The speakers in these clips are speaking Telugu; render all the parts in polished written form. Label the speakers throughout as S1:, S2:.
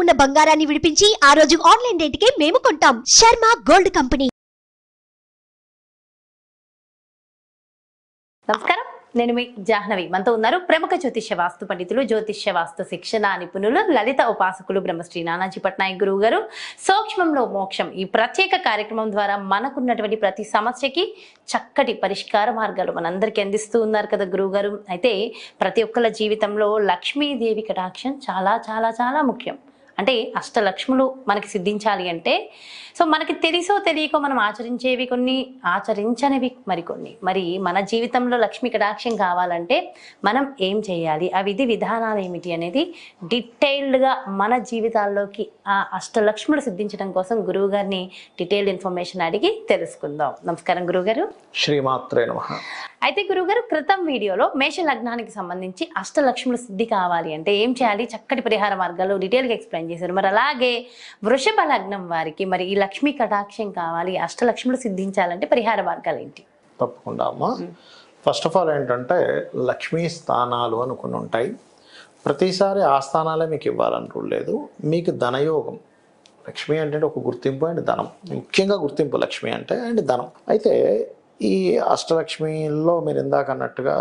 S1: ఉన్న బంగారాన్ని విడిపించి ఆ రోజు ఆన్లైన్ రేటుకే మేము కొంటాం. Sharma gold company.
S2: నమస్కారం, నేను మీ జాహ్నవి. మనతో ఉన్నారు ప్రముఖ జ్యోతిష్య వాస్తు పండితులు, జ్యోతిష్య వాస్తు శిక్షణ నిపుణులు, లలిత ఉపాసకులు బ్రహ్మశ్రీ నానాజీ పట్నాయక్ గురువు గారు. సూక్ష్మంలో మోక్షం ఈ ప్రత్యేక కార్యక్రమం ద్వారా మనకున్నటువంటి ప్రతి సమస్యకి చక్కటి పరిష్కార మార్గాలు మనందరికీ అందిస్తూ ఉన్నారు కదా గురువు గారు. అయితే ప్రతి ఒక్కళ్ళ జీవితంలో లక్ష్మీదేవి కటాక్షం చాలా చాలా చాలా ముఖ్యం. అంటే అష్టలక్ష్ములు మనకి సిద్ధించాలి అంటే సో మనకి తెలుసో తెలియకో మనం ఆచరించేవి కొన్ని, ఆచరించనివి మరికొన్ని. మరి మన జీవితంలో లక్ష్మీ కటాక్షం కావాలంటే మనం ఏం చేయాలి, ఆ విధి విధానాలు ఏమిటి అనేది డీటెయిల్డ్గా మన జీవితాల్లోకి ఆ అష్టలక్ష్ములు సిద్ధించడం కోసం గురువు గారిని డీటెయిల్డ్ ఇన్ఫర్మేషన్ అడిగి తెలుసుకుందాం. నమస్కారం గురువుగారు.
S3: శ్రీమాత్రే నమః.
S2: అయితే గురువుగారు, క్రితం వీడియోలో మేష లగ్నానికి సంబంధించి అష్టలక్ష్ములు సిద్ధి కావాలి అంటే ఏం చేయాలి, చక్కటి పరిహార మార్గాలు డీటెయిల్గా ఎక్స్ప్లెయిన్ చేశారు. మరి అలాగే వృషభ లగ్నం వారికి మరి ఈ లక్ష్మీ కటాక్షం కావాలి, అష్టలక్ష్ములు సిద్ధించాలంటే పరిహార మార్గాలు ఏంటి?
S3: తప్పకుండా అమ్మా. ఫస్ట్ ఆఫ్ ఆల్ ఏంటంటే లక్ష్మీ స్థానాలు అనుకుని ఉంటాయి. ప్రతిసారి ఆ స్థానాలే మీకు ఇవ్వాలని లేదు. మీకు ధనయోగం, లక్ష్మి అంటే ఒక గుర్తింపు అండ్ ధనం, ముఖ్యంగా గుర్తింపు లక్ష్మి అంటే అండ్ ధనం. అయితే ఈ అష్టలక్ష్మిలో మీరు ఇందాక అన్నట్టుగా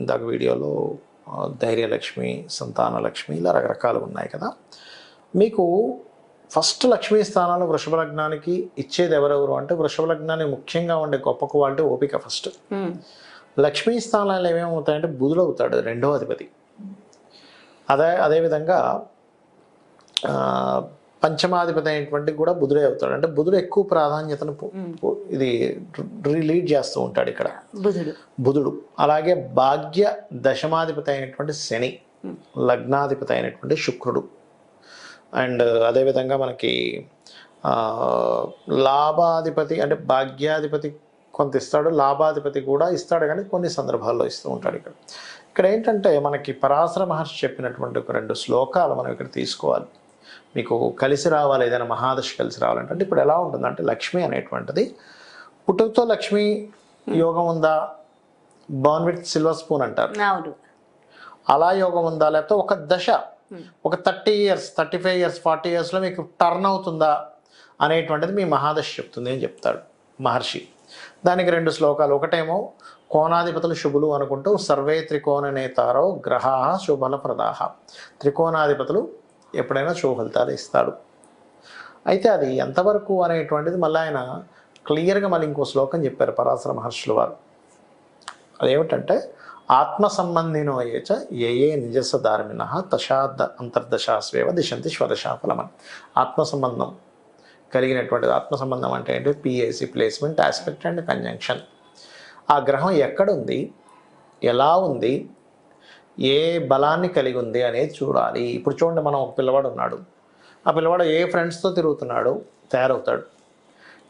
S3: ఇందాక వీడియోలో ధైర్యలక్ష్మి, సంతానలక్ష్మి ఇలా రకరకాలు ఉన్నాయి కదా. మీకు ఫస్ట్ లక్ష్మీ స్థానాలు వృషభ లగ్నానికి ఇచ్చేది ఎవరెవరు అంటే, వృషభ లగ్నానికి ముఖ్యంగా ఉండే గొప్ప క్వాలిటీ ఓపిక ఫస్ట్. లక్ష్మీ స్థానాలు ఏమేమవుతాయంటే బుధుడు అవుతాడు, రెండవ అధిపతి. అదేవిధంగా పంచమాధిపతి అయినటువంటి కూడా బుధుడే అవుతాడు. అంటే బుధుడు ఎక్కువ ప్రాధాన్యతను ఇది లీడ్ చేస్తూ ఉంటాడు ఇక్కడ బుధుడు. అలాగే భాగ్య దశమాధిపతి అయినటువంటి శని, లగ్నాధిపతి అయినటువంటి శుక్రుడు. అండ్ అదేవిధంగా మనకి లాభాధిపతి అంటే భాగ్యాధిపతి కొంత ఇస్తాడు, లాభాధిపతి కూడా ఇస్తాడు, కానీ కొన్ని సందర్భాల్లో ఇస్తూ ఉంటాడు. ఇక్కడ ఏంటంటే మనకి పరాశర మహర్షి చెప్పినటువంటి ఒక 2 శ్లోకాలు మనం ఇక్కడ తీసుకోవాలి. మీకు కలిసి రావాలి, ఏదైనా మహాదశ కలిసి రావాలంటే ఇప్పుడు ఎలా ఉంటుందంటే, లక్ష్మి అనేటువంటిది పుట్టుకతో లక్ష్మి యోగం ఉందా, బర్న్ విత్ సిల్వర్ స్పూన్ అంటారు, అలా యోగం ఉందా, లేకపోతే ఒక దశ ఒక 30 years 35 years 40 yearsలో మీకు టర్న్ అవుతుందా అనేటువంటిది మీ మహాదశ చెప్తుంది అని చెప్తాడు మహర్షి. దానికి 2 శ్లోకాలు. ఒకటేమో కోణాధిపతులు శుభులు అనుకుంటూ సర్వే త్రికోణ నేతారో గ్రహా శుభల ప్రదాహ, త్రికోణాధిపతులు ఎప్పుడైనా శుభ ఫలితాలు ఇస్తాడు. అయితే అది ఎంతవరకు అనేటువంటిది మళ్ళీ ఆయన క్లియర్గా మళ్ళీ ఇంకో శ్లోకం చెప్పారు పరాశర మహర్షులు వారు. అదేమిటంటే, ఆత్మ సంబంధినో ఏచ ఏ నిజస ధార్మిణ తశాద్ అంతర్దశాస్వేవ దిశంతి స్వదశాఫలమని. ఆత్మ సంబంధం కలిగినటువంటిది. ఆత్మ సంబంధం అంటే ఏంటి? PAC, placement, aspect and conjunction. ఆ గ్రహం ఎక్కడుంది, ఎలా ఉంది, ఏ బలాన్ని కలిగి ఉంది అనేది చూడాలి. ఇప్పుడు చూడండి, మనం ఒక పిల్లవాడు ఉన్నాడు, ఆ పిల్లవాడు ఏ ఫ్రెండ్స్తో తిరుగుతున్నాడు తయారవుతాడు,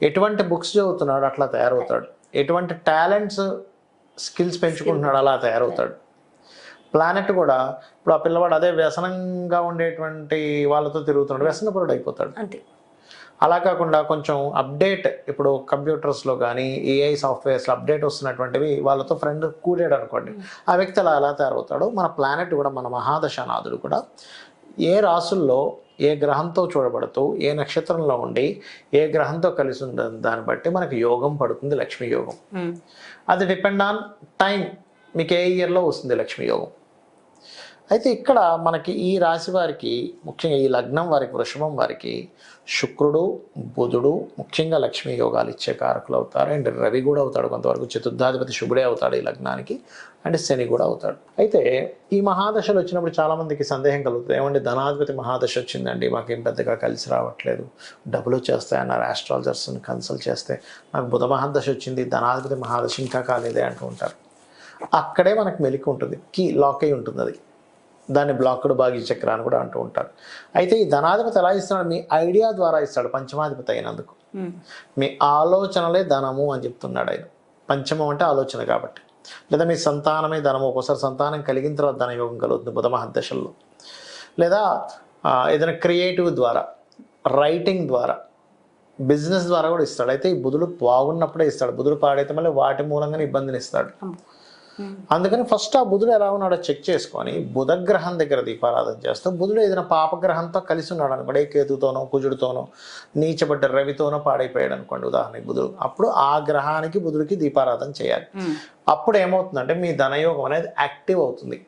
S3: ఎటువంటి బుక్స్ చదువుతున్నాడు అట్లా తయారవుతాడు, ఎటువంటి టాలెంట్స్ స్కిల్స్ పెంచుకుంటున్నాడు అలా తయారవుతాడు. ప్లానెట్ కూడా ఇప్పుడు ఆ పిల్లవాడు అదే వ్యసనంగా ఉండేటువంటి వాళ్ళతో తిరుగుతున్నాడు, వ్యసనపరుడు అయిపోతాడు. అంతే. అలా కాకుండా కొంచెం అప్డేట్, ఇప్పుడు కంప్యూటర్స్లో కానీ ఏఐ సాఫ్ట్వేర్స్లో అప్డేట్ వస్తున్నటువంటివి వాళ్ళతో ఫ్రెండ్ కూడాడు అనుకోండి, ఆ వ్యక్తి అలా తయారవుతాడు. మన ప్లానెట్ కూడా, మన మహాదశనాథుడు కూడా ఏ రాసుల్లో ఏ గ్రహంతో చూడబడుతూ ఏ నక్షత్రంలో ఉండి ఏ గ్రహంతో కలిసి ఉంటుంది దాన్ని బట్టి మనకి యోగం పడుతుంది, లక్ష్మీ యోగం. అది డిపెండ్ ఆన్ టైం, మీకు ఏ ఇయర్లో వస్తుంది లక్ష్మీ యోగం. అయితే ఇక్కడ మనకి ఈ రాశి వారికి, ముఖ్యంగా ఈ లగ్నం వారికి, వృషభం వారికి శుక్రుడు, బుధుడు ముఖ్యంగా లక్ష్మీ యోగాలు ఇచ్చే కారకులు అవుతారు. అండ్ రవి కూడా అవుతాడు కొంతవరకు, చతుర్థాధిపతి శుభుడే అవుతాడు ఈ లగ్నానికి, అండ్ శని కూడా అవుతాడు. అయితే ఈ మహాదశలు వచ్చినప్పుడు చాలామందికి సందేహం కలుగుతుంది, ఏమంటే ధనాధిపతి మహాదశ వచ్చిందండి, మాకేం పెద్దగా కలిసి రావట్లేదు, డబ్బులు వచ్చేస్తాయన్నారు ఆస్ట్రాలజర్స్ని కన్సల్ట్ చేస్తే, నాకు బుధ మహాదశ వచ్చింది, ధనాధిపతి మహాదశ ఇంకా కాలేదే అంటూ ఉంటారు. అక్కడే మనకు మెలికి ఉంటుంది, కీ లాక్ అయి ఉంటుంది. అది దాన్ని బ్లాక్డ్ భాగ్య చక్ర అని కూడా అంటూ ఉంటారు. అయితే ఈ ధనాధిపతి ఎలా ఇస్తున్నాడు? మీ ఐడియా ద్వారా ఇస్తాడు, పంచమాధిపతి అయినందుకు. మీ ఆలోచనలే ధనము అని చెప్తున్నాడు ఆయన. పంచమం అంటే ఆలోచన కాబట్టి. లేదా మీ సంతానమే ధనము. ఒక్కోసారి సంతానం కలిగిన తర్వాత ధనయోగం కలుగుతుంది బుధ మహాదశల్లో. లేదా ఏదైనా క్రియేటివ్ ద్వారా, రైటింగ్ ద్వారా, బిజినెస్ ద్వారా కూడా ఇస్తాడు. అయితే ఈ బుధుడు బాగున్నప్పుడే ఇస్తాడు. బుధుడు పాడైతే మళ్ళీ వాటి మూలంగానే ఇబ్బందిని ఇస్తాడు. అందుకని ఫస్ట్ ఆ బుధుడు ఎలా ఉన్నాడో చెక్ చేసుకొని బుధగ్రహం దగ్గర దీపారాధన చేస్తూ బుధుడు ఏదైనా పాపగ్రహంతో కలిసి ఉన్నాడు అనుకోండి, కేతుతోనో కుజుడితోనో నీచబడ్డ రవితోనో పాడైపోయాడు అనుకోండి ఉదాహరణకి బుధుడు, అప్పుడు ఆ గ్రహానికి బుధుడికి దీపారాధన చేయాలి. అప్పుడు ఏమవుతుందంటే మీ ధనయోగం అనేది యాక్టివ్ అవుతుంది.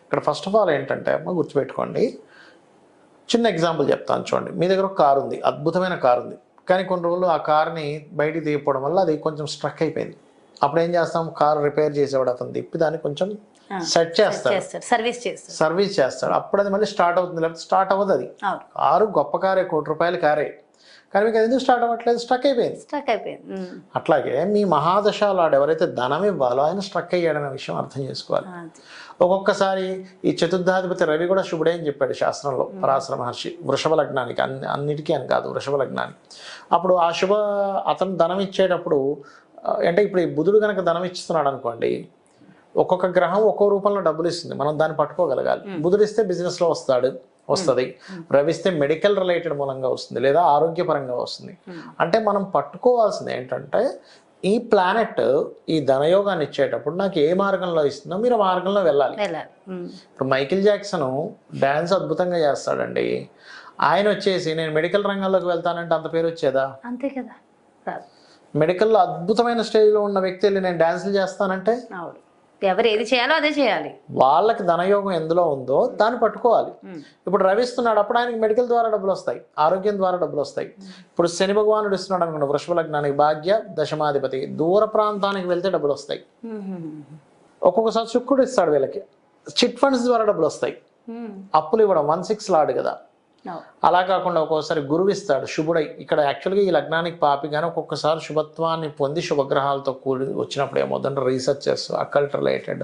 S3: ఇక్కడ ఫస్ట్ ఆఫ్ ఆల్ ఏంటంటే అమ్మ గుర్తుపెట్టుకోండి, చిన్న ఎగ్జాంపుల్ చెప్తాను చూడండి. మీ దగ్గర ఒక కారు ఉంది, అద్భుతమైన కారు ఉంది, కానీ కొన్ని రోజులు ఆ కార్ని బయటికి తీయకపోవడం వల్ల అది కొంచెం స్ట్రక్ అయిపోయింది. అప్పుడు ఏం చేస్తాం, కారు రిపేర్ చేసేవాడు అతను తిప్పి దాన్ని కొంచెం సెట్ చేస్తాడు, సర్వీస్ చేస్తాడు. అప్పుడు అది మళ్ళీ స్టార్ట్ అవుతుంది, లేకపోతే స్టార్ట్ అవ్వదు. అది కారు గొప్ప కారే, ₹1,00,00,000 కారే, కానీ మీకు అది ఎందుకు స్టార్ట్ అవ్వట్లేదు, స్ట్రక్ అయిపోయింది. అట్లాగే మీ మహాదశాలు ఎవరైతే ధనం ఇవ్వాలో ఆయన స్ట్రక్ అయ్యాడనే విషయం అర్థం చేసుకోవాలి. ఒక్కొక్కసారి ఈ చతుర్థాధిపతి రవి కూడా శుభుడే అని చెప్పాడు శాస్త్రంలో పరాశర మహర్షి, వృషభ లగ్నానికి, అన్నిటికీ అని కాదు, వృషభ లగ్నానికి. అప్పుడు ఆ అతను ధనం ఇచ్చేటప్పుడు అంటే ఇప్పుడు ఈ బుధుడు కనుక ధనం ఇస్తున్నాడు అనుకోండి, ఒక్కొక్క గ్రహం ఒక్కో రూపంలో డబ్బులు ఇస్తుంది, మనం దాన్ని పట్టుకోగలగాలి. బుధుడు ఇస్తే బిజినెస్లో వస్తుంది, రవిస్తే మెడికల్ రిలేటెడ్ మూలంగా వస్తుంది, లేదా ఆరోగ్యపరంగా వస్తుంది. అంటే మనం పట్టుకోవాల్సింది ఏంటంటే ఈ ప్లానెట్ ఈ ధనయోగాన్ని ఇచ్చేటప్పుడు నాకు ఏ మార్గంలో ఇస్తుందో మీరు ఆ మార్గంలో వెళ్ళాలి. ఇప్పుడు మైకిల్ జాక్సన్ డాన్స్ అద్భుతంగా చేస్తాడండి, ఆయన వచ్చేసి నేను మెడికల్ రంగంలోకి వెళ్తానంటే అంత పేరు వచ్చేదా?
S2: అంతే కదా.
S3: మెడికల్లో అద్భుతమైన స్టేజ్లో ఉన్న వ్యక్తి వెళ్ళి నేను డాన్సులు చేస్తానంటే
S2: ఎవరు ఏది చేయాలో అదే చేయాలి.
S3: వాళ్ళకి ధనయోగం ఎందులో ఉందో దాన్ని పట్టుకోవాలి. ఇప్పుడు రవి ఇస్తున్నాడు, అప్పుడు ఆయనకి మెడికల్ ద్వారా డబ్బులు వస్తాయి, ఆరోగ్యం ద్వారా డబ్బులు వస్తాయి. ఇప్పుడు శని భగవానుడు ఇస్తున్నాడు అనుకోండి, వృషభ లగ్నానికి భాగ్య దశమాధిపతి, దూర ప్రాంతానికి వెళ్తే డబ్బులు వస్తాయి. ఒక్కొక్కసారి శుక్రుడు ఇస్తాడు వీళ్ళకి, చిట్ ఫండ్స్ ద్వారా డబ్బులు వస్తాయి. అప్పులు ఇవ్వడం 1/6 లాడు కదా. అలా కాకుండా ఒక్కొక్కసారి గురువు ఇస్తాడు శుభుడై. ఇక్కడ యాక్చువల్గా ఈ లగ్నానికి పాపి కానీ ఒక్కొక్కసారి శుభత్వాన్ని పొంది శుభగ్రహాలతో కూడి వచ్చినప్పుడు ఏమవుతుందంటే రీసెర్చెస్, అకల్ట్ రిలేటెడ్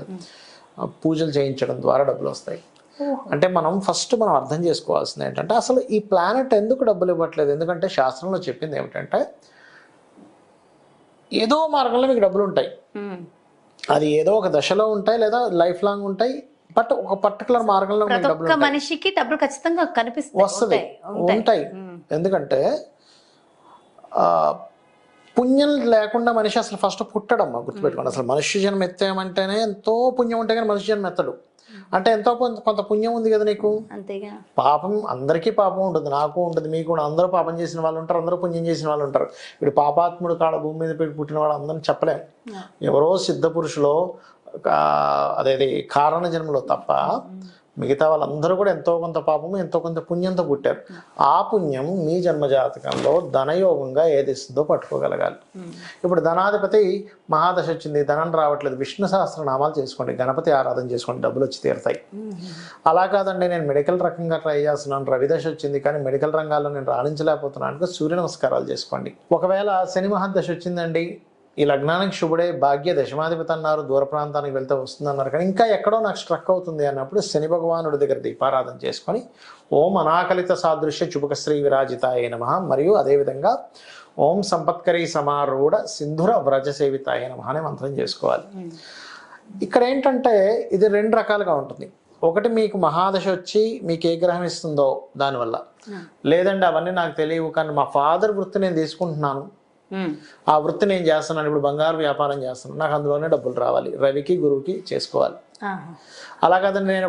S3: పూజలు చేయించడం ద్వారా డబ్బులు వస్తాయి. అంటే మనం అర్థం చేసుకోవాల్సింది ఏంటంటే అసలు ఈ ప్లానెట్ ఎందుకు డబ్బులు ఇవ్వట్లేదు. ఎందుకంటే శాస్త్రంలో చెప్పింది ఏమిటంటే ఏదో మార్గంలో మీకు డబ్బులు ఉంటాయి, అది ఏదో ఒక దశలో ఉంటాయి లేదా లైఫ్ లాంగ్ ఉంటాయి. బట్ ఒక పర్టికులర్ మార్గంలో
S2: మనిషికి డబ్బులు ఖచ్చితంగా
S3: వస్తుంది, ఉంటాయి. ఎందుకంటే పుణ్యం లేకుండా మనిషి అసలు ఫస్ట్ పుట్టడమ్మా, గుర్తుపెట్టుకోండి. అసలు మనుష్య జన్మ ఎత్తామంటేనే ఎంతో పుణ్యం ఉంటే కానీ మనిషి జన్మ ఎత్తడు. అంటే ఎంతో కొంత పుణ్యం ఉంది కదా నీకు. పాపం అందరికీ పాపం ఉంటుంది, నాకు ఉంటుంది, మీకు కూడా. అందరూ పాపం చేసిన వాళ్ళు ఉంటారు, అందరూ పుణ్యం చేసిన వాళ్ళు ఉంటారు. ఇప్పుడు పాపాత్ముడు కాడ భూమి మీద పెట్టి పుట్టిన వాడు అందరిని చెప్పలేం. ఎవరో సిద్ధ పురుషులో అదేది కారణ జన్మలో తప్ప మిగతా వాళ్ళందరూ కూడా ఎంతో కొంత పాపము ఎంతో కొంత పుణ్యంతో పుట్టారు. ఆ పుణ్యం మీ జన్మజాతకంలో ధనయోగంగా ఏది ఇస్తుందో పట్టుకోగలగాలి. ఇప్పుడు ధనాధిపతి మహాదశ వచ్చింది, ధనం రావట్లేదు, విష్ణు సహస్రనామాలు చేసుకోండి, గణపతి ఆరాధన చేసుకోండి, డబ్బులు వచ్చి తీరుతాయి. అలా కాదండి నేను మెడికల్ రకంగా ట్రై చేస్తున్నాను, రవిదశ వచ్చింది కానీ మెడికల్ రంగాల్లో నేను రాణించలేకపోతున్నాను, సూర్య నమస్కారాలు చేసుకోండి. ఒకవేళ శని మహాదశ వచ్చిందండి, ఈ లగ్నానికి శుభుడే భాగ్య దశమాధిపతి అన్నారు, దూర ప్రాంతానికి వెళ్తే వస్తుంది అన్నారు, కానీ ఇంకా ఎక్కడో నాకు స్ట్రక్ అవుతుంది అన్నప్పుడు శని భగవానుడి దగ్గర దీపారాధన చేసుకొని ఓం అనాకలిత సాదృశ్య చుబకశ్రీ విరాజితాయ నమః, మరియు అదేవిధంగా ఓం సంపత్కరీ సమారూఢ సింధుర వ్రజసేవితాయ నమః అనే మంత్రం చేసుకోవాలి. ఇక్కడ ఏంటంటే ఇది 2 రకాలుగా ఉంటుంది. ఒకటి మీకు మహాదశ వచ్చి మీకు ఏ గ్రహం ఇస్తుందో దానివల్ల, లేదండి అవన్నీ నాకు తెలియవు కానీ మా ఫాదర్ వృత్తి నేను తీసుకుంటున్నాను, ఆ వృత్తి నేను చేస్తున్నాను, ఇప్పుడు బంగారు వ్యాపారం చేస్తున్నాను, నాకు అందులోనే డబ్బులు రావాలి, రవికి గురువుకి చేసుకోవాలి. అలా కాదండి నేను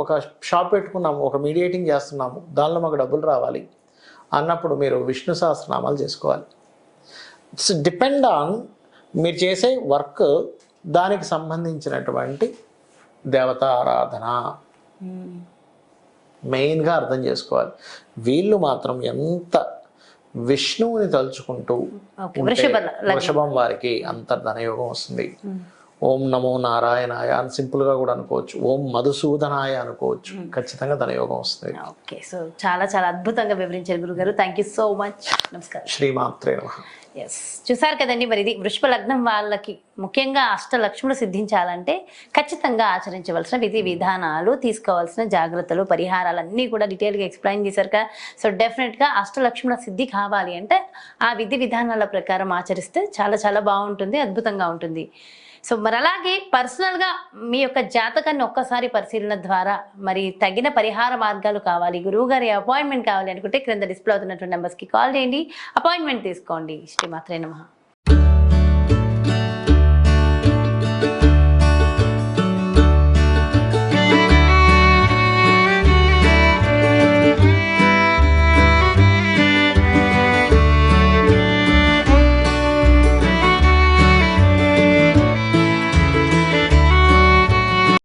S3: ఒక షాప్ పెట్టుకున్నాము, ఒక మీడియేటింగ్ చేస్తున్నాము, దానిలో మాకు డబ్బులు రావాలి అన్నప్పుడు మీరు విష్ణు సహస్రనామాలు చేసుకోవాలి. ఇట్స్ డిపెండ్ ఆన్ మీరు చేసే వర్క్, దానికి సంబంధించినటువంటి దేవతా ఆరాధన మెయిన్గా అర్థం చేసుకోవాలి. వీళ్ళు మాత్రం ఎంత విష్ణువుని తలుచుకుంటూ వృషభం వారికి అంతర్ధనయోగం వస్తుంది. ఓం నమో నారాయణాయ అని సింపుల్గా కూడా అనుకోవచ్చు, ఓం మధుసూదనాయ అనుకోవచ్చు, ఖచ్చితంగా ధనయోగం వస్తుంది.
S2: ఓకే, సో చాలా చాలా అద్భుతంగా వివరించారు గురుగారు, థ్యాంక్ యూ సో మచ్. నమస్కారం.
S3: శ్రీమాత్రే నమః.
S2: ఎస్, చూసారు కదండి. మరి ఇది వృషభ లగ్నం వాళ్ళకి ముఖ్యంగా అష్టలక్ష్ములు సిద్ధించాలంటే ఖచ్చితంగా ఆచరించవలసిన విధి విధానాలు, తీసుకోవాల్సిన జాగ్రత్తలు, పరిహారాలు అన్నీ కూడా డీటెయిల్గా ఎక్స్ప్లెయిన్ చేశారు కదా. సో డెఫినెట్గా అష్టలక్ష్ముల సిద్ధి కావాలి అంటే ఆ విధి విధానాల ప్రకారం ఆచరిస్తే చాలా చాలా బాగుంటుంది, అద్భుతంగా ఉంటుంది. సో మరి అలాగే పర్సనల్గా మీ యొక్క జాతకాన్ని ఒక్కసారి పరిశీలన ద్వారా మరి తగిన పరిహార మార్గాలు కావాలి, గురువుగారి అపాయింట్మెంట్ కావాలి అనుకుంటే క్రింద డిస్ప్లే అవుతున్నటువంటి నెంబర్స్కి కాల్ చేయండి, అపాయింట్మెంట్ తీసుకోండి. శ్రీమాత్రే నమః.